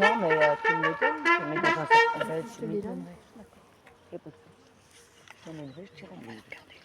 Non, mais tu me les donnes, tu me mets dans un sac. Ah bah, Je tu te me les les donne. donnerais. D'accord. Y a pas de souci. Je t'emmènerai, je t'irai les garder.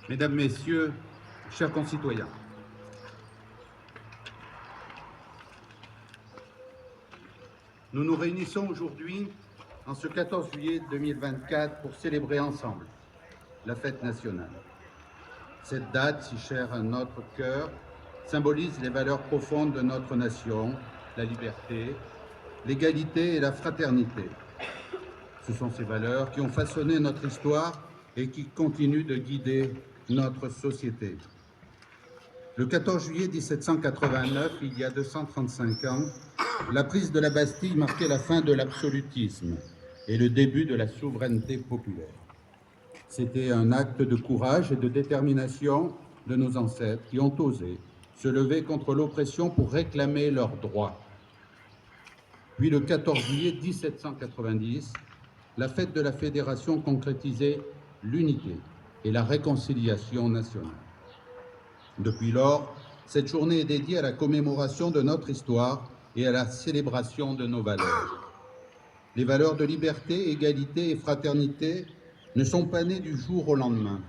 Mesdames, Messieurs, chers concitoyens, nous nous réunissons aujourd'hui, en ce 14 juillet 2024, pour célébrer ensemble la fête nationale. Cette date, si chère à notre cœur, symbolise les valeurs profondes de notre nation, la liberté, l'égalité et la fraternité. Ce sont ces valeurs qui ont façonné notre histoire et qui continuent de guider notre société. Le 14 juillet 1789, il y a 235 ans, la prise de la Bastille marquait la fin de l'absolutisme et le début de la souveraineté populaire. C'était un acte de courage et de détermination de nos ancêtres qui ont osé se lever contre l'oppression pour réclamer leurs droits. Puis le 14 juillet 1790, la fête de la Fédération concrétisait l'unité et la réconciliation nationale. Depuis lors, cette journée est dédiée à la commémoration de notre histoire et à la célébration de nos valeurs. Les valeurs de liberté, égalité et fraternité ne sont pas nées du jour au lendemain.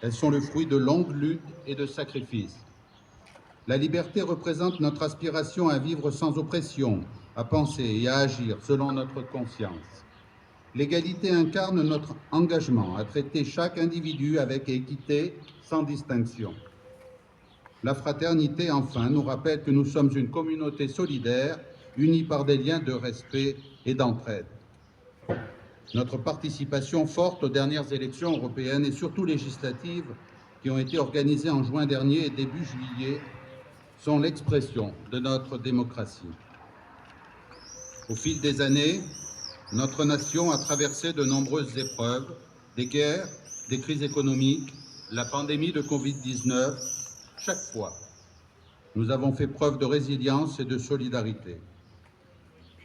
Elles sont le fruit de longues luttes et de sacrifices. La liberté représente notre aspiration à vivre sans oppression, à penser et à agir selon notre conscience. L'égalité incarne notre engagement à traiter chaque individu avec équité, sans distinction. La fraternité, enfin, nous rappelle que nous sommes une communauté solidaire, unie par des liens de respect et d'entraide. Notre participation forte aux dernières élections européennes et surtout législatives qui ont été organisées en juin dernier et début juillet sont l'expression de notre démocratie. Au fil des années, notre nation a traversé de nombreuses épreuves, des guerres, des crises économiques, la pandémie de Covid-19. Chaque fois, nous avons fait preuve de résilience et de solidarité.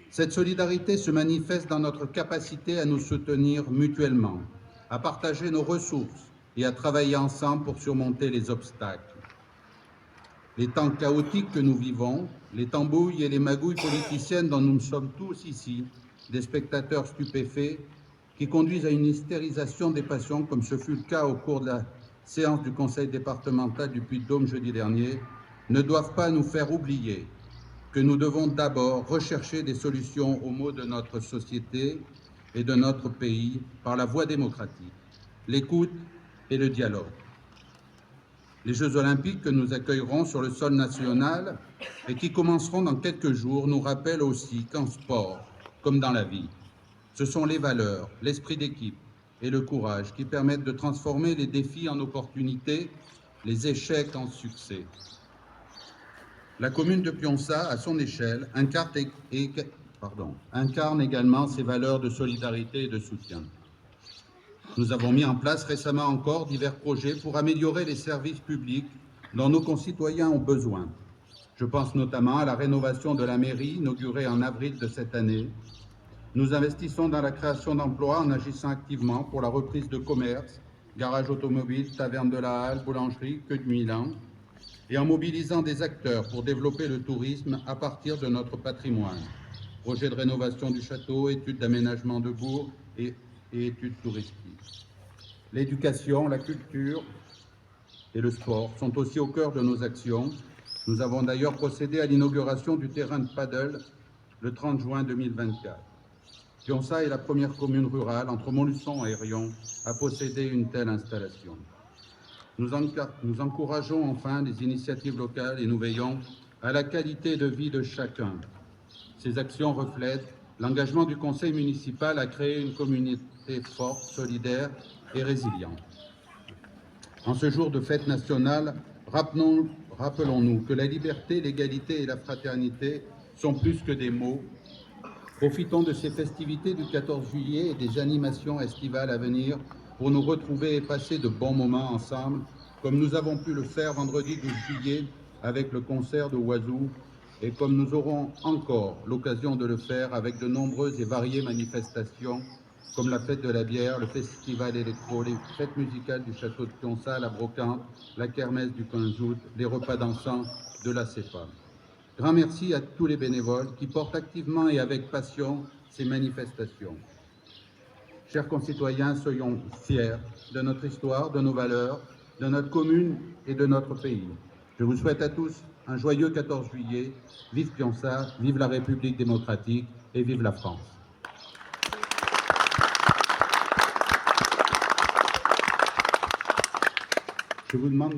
Cette solidarité se manifeste dans notre capacité à nous soutenir mutuellement, à partager nos ressources et à travailler ensemble pour surmonter les obstacles. Les temps chaotiques que nous vivons, les tambouilles et les magouilles politiciennes dont nous sommes tous ici, des spectateurs stupéfaits, qui conduisent à une hystérisation des passions, comme ce fut le cas au cours de la séance du Conseil départemental du Puy-de-Dôme jeudi dernier, ne doivent pas nous faire oublier que nous devons d'abord rechercher des solutions aux maux de notre société et de notre pays par la voie démocratique, l'écoute et le dialogue. Les Jeux olympiques que nous accueillerons sur le sol national et qui commenceront dans quelques jours nous rappellent aussi qu'en sport, comme dans la vie, ce sont les valeurs, l'esprit d'équipe et le courage qui permettent de transformer les défis en opportunités, les échecs en succès. La commune de Pionça, à son échelle, incarne également ses valeurs de solidarité et de soutien. Nous avons mis en place récemment encore divers projets pour améliorer les services publics dont nos concitoyens ont besoin. Je pense notamment à la rénovation de la mairie inaugurée en avril de cette année. Nous investissons dans la création d'emplois en agissant activement pour la reprise de commerce, garage automobile, taverne de la Halle, boulangerie, queue de Milan, et en mobilisant des acteurs pour développer le tourisme à partir de notre patrimoine. Projet de rénovation du château, études d'aménagement de bourg et études touristiques. L'éducation, la culture et le sport sont aussi au cœur de nos actions. Nous avons d'ailleurs procédé à l'inauguration du terrain de paddle le 30 juin 2024. Pionça est la première commune rurale, entre Montluçon et Riom, à posséder une telle installation. Nous encourageons enfin les initiatives locales et nous veillons à la qualité de vie de chacun. Ces actions reflètent l'engagement du conseil municipal à créer une communauté forte, solidaire et résiliente. En ce jour de fête nationale, rappelons-nous que la liberté, l'égalité et la fraternité sont plus que des mots. Profitons de ces festivités du 14 juillet et des animations estivales à venir pour nous retrouver et passer de bons moments ensemble, comme nous avons pu le faire vendredi 12 juillet avec le concert de Oiseau et comme nous aurons encore l'occasion de le faire avec de nombreuses et variées manifestations comme la fête de la bière, le festival électro, les fêtes musicales du château de Pionça, la brocante, la kermesse du 15 août, les repas dansants de la CEPA. Grand merci à tous les bénévoles qui portent activement et avec passion ces manifestations. Chers concitoyens, soyons fiers de notre histoire, de nos valeurs, de notre commune et de notre pays. Je vous souhaite à tous un joyeux 14 juillet. Vive Pionça, vive la République démocratique et vive la France. Je vous demande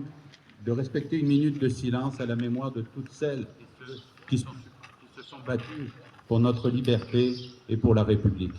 de respecter une minute de silence à la mémoire de toutes celles et ceux qui se sont battus pour notre liberté et pour la République.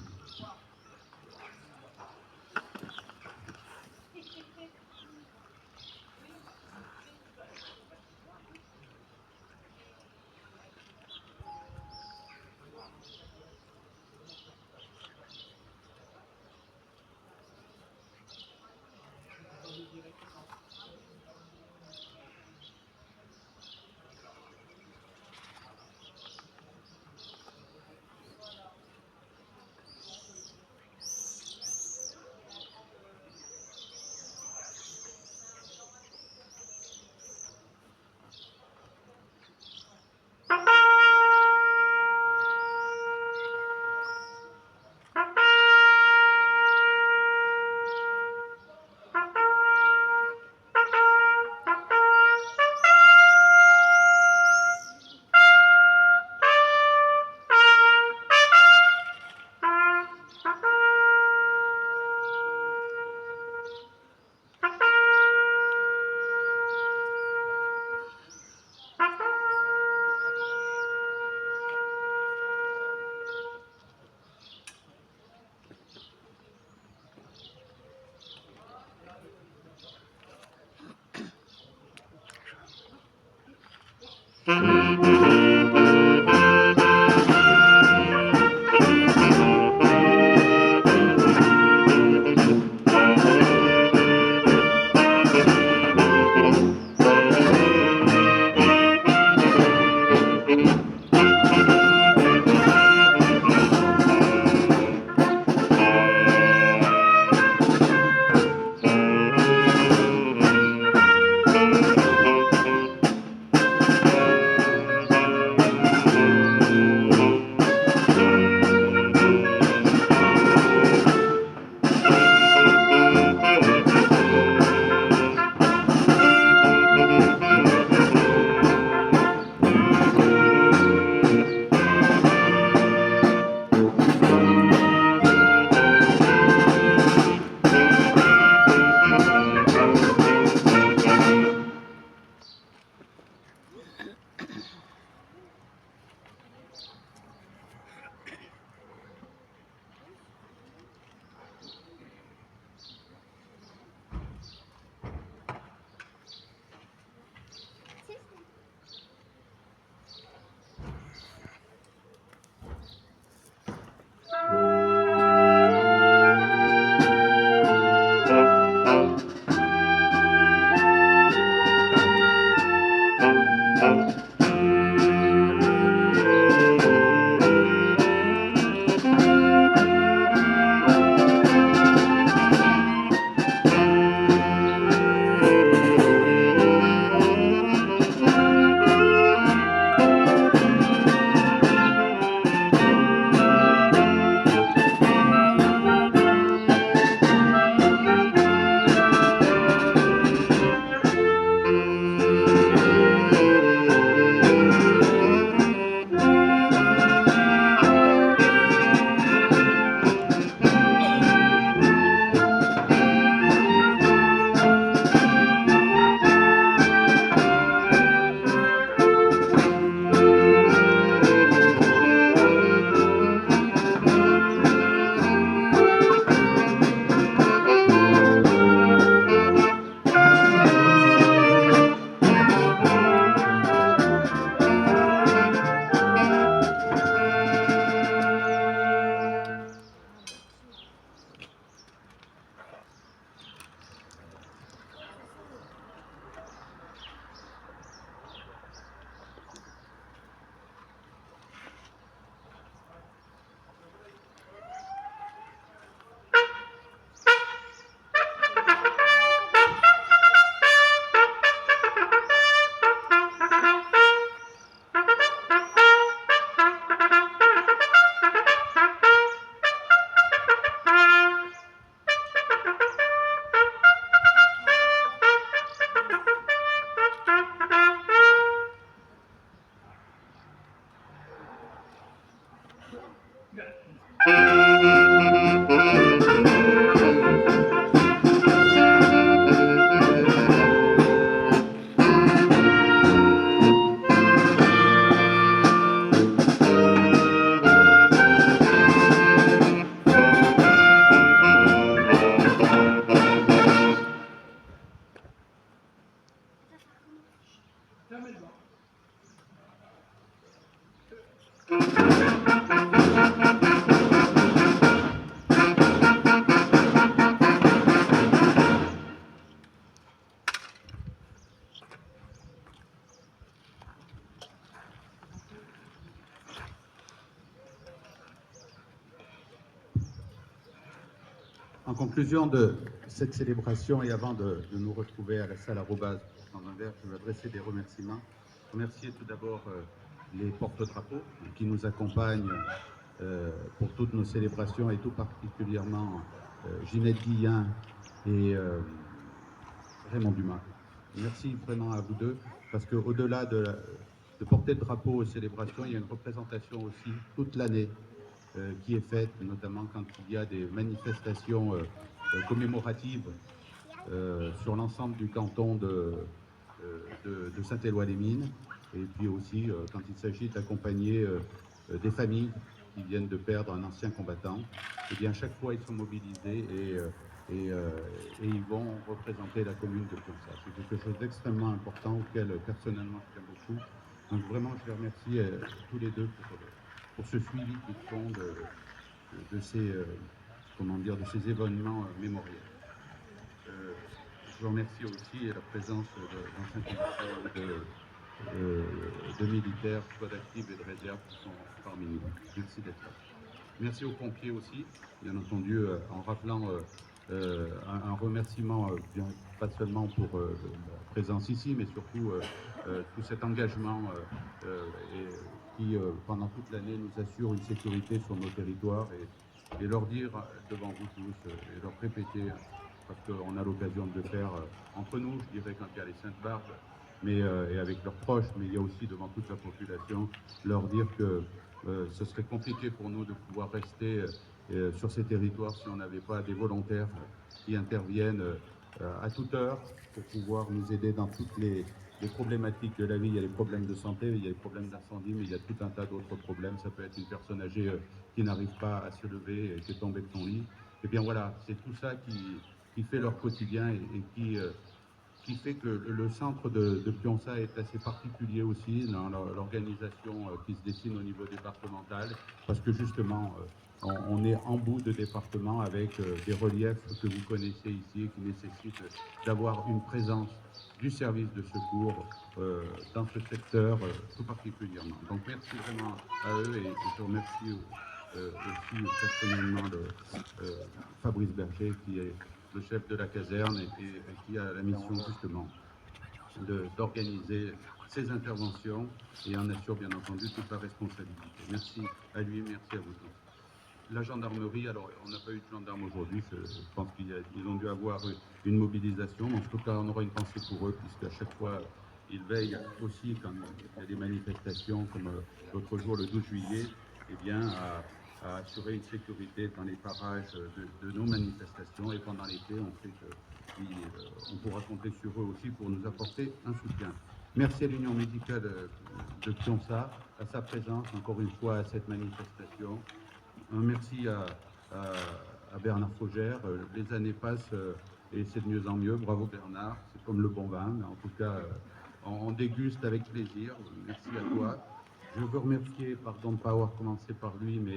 En conclusion de cette célébration et avant de nous retrouver à la salle Arobase pour prendre un verre, je veux adresser des remerciements. Remercier tout d'abord les porte-drapeaux qui nous accompagnent pour toutes nos célébrations et tout particulièrement Ginette Guillain et Raymond Dumas. Merci vraiment à vous deux parce qu'au-delà de porter le drapeau aux célébrations, il y a une représentation aussi toute l'année qui est faite, notamment quand il y a des manifestations commémoratives sur l'ensemble du canton de Saint-Éloi-les-Mines, et puis aussi quand il s'agit d'accompagner des familles qui viennent de perdre un ancien combattant. Et bien chaque fois ils sont mobilisés et ils vont représenter la commune de Pionçay. C'est quelque chose d'extrêmement important auquel personnellement je tiens beaucoup. Donc vraiment je les remercie tous les deux pour ce suivi qu'ils font de ces événements mémoriels. Je remercie aussi la présence d'anciens combattants de militaires, soit d'actifs et de réserve, qui sont parmi nous. Merci d'être là. Merci aux pompiers aussi, bien entendu, en rappelant un remerciement, pas seulement pour la présence ici, mais surtout tout cet engagement qui, pendant toute l'année, nous assure une sécurité sur nos territoires et leur dire devant vous tous et leur répéter, parce qu'on a l'occasion de le faire entre nous, je dirais, quand il y a les Saintes-Barbes, et avec leurs proches, mais il y a aussi devant toute la population, leur dire que ce serait compliqué pour nous de pouvoir rester sur ces territoires si on n'avait pas des volontaires qui interviennent à toute heure pour pouvoir nous aider dans toutes les problématiques de la vie. Il y a les problèmes de santé, il y a les problèmes d'incendie, mais il y a tout un tas d'autres problèmes. Ça peut être une personne âgée qui n'arrive pas à se lever et qui est tombée de son lit. Et bien voilà, c'est tout ça qui fait leur quotidien et qui fait que le centre de Pionçay est assez particulier aussi dans l'organisation qui se dessine au niveau départemental, parce que justement, on est en bout de département avec des reliefs que vous connaissez ici et qui nécessitent d'avoir une présence du service de secours dans ce secteur tout particulièrement. Donc merci vraiment à eux et je remercie aussi personnellement Fabrice Berger qui est le chef de la caserne et qui a la mission justement d'organiser ces interventions et en assure bien entendu toute la responsabilité. Merci à lui, merci à vous tous. La gendarmerie, alors on n'a pas eu de gendarme aujourd'hui, je pense qu'ils ont dû avoir une mobilisation, mais en tout cas on aura une pensée pour eux puisqu'à chaque fois ils veillent aussi quand il y a des manifestations comme l'autre jour le 12 juillet, eh bien à assurer une sécurité dans les parages de nos manifestations et pendant l'été, on sait qu'on pourra compter sur eux aussi pour nous apporter un soutien. Merci à l'Union médicale de Pionçay, à sa présence encore une fois à cette manifestation. Un merci à Bernard Faugère. Les années passent et c'est de mieux en mieux. Bravo Bernard, c'est comme le bon vin, mais en tout cas on déguste avec plaisir. Merci à toi. Je veux remercier, pardon de ne pas avoir commencé par lui, mais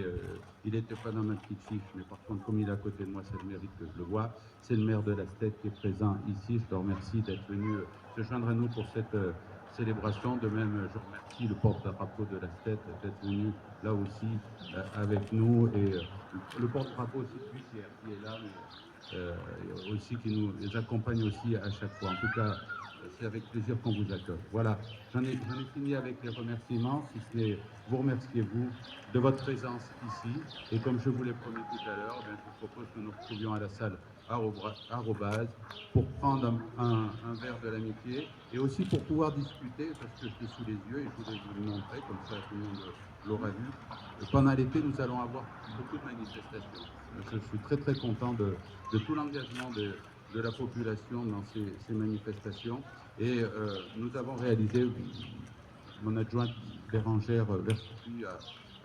il n'était pas dans ma petite fiche, mais par contre, comme il est à côté de moi, ça le mérite que je le vois. C'est le maire de Lastette qui est présent ici. Je te remercie d'être venu se joindre à nous pour cette célébration. De même, je remercie le porte-drapeau de Lastette d'être venu là aussi avec nous. Et le porte-drapeau aussi de Bussière qui est là, mais aussi qui nous accompagne aussi à chaque fois. En tout cas, c'est avec plaisir qu'on vous accueille. Voilà, j'en ai fini avec les remerciements, si ce n'est vous remercier vous de votre présence ici. Et comme je vous l'ai promis tout à l'heure, je vous propose que nous nous retrouvions à la salle Arobase pour prendre un verre de l'amitié et aussi pour pouvoir discuter, parce que je l'ai sous les yeux et je voulais vous le montrer, comme ça tout le monde l'aura vu. Pendant l'été, nous allons avoir beaucoup de manifestations. Je suis très très content de tout l'engagement de la population dans ces manifestations. Et nous avons réalisé, mon adjointe Bérangère Versuti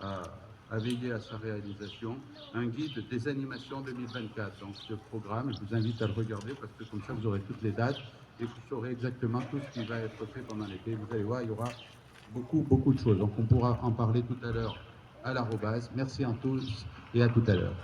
a veillé à sa réalisation, un guide des animations 2024. Donc ce programme, je vous invite à le regarder parce que comme ça vous aurez toutes les dates et vous saurez exactement tout ce qui va être fait pendant l'été. Vous allez voir, il y aura beaucoup de choses. Donc on pourra en parler tout à l'heure à l'Arobase. Merci à tous et à tout à l'heure.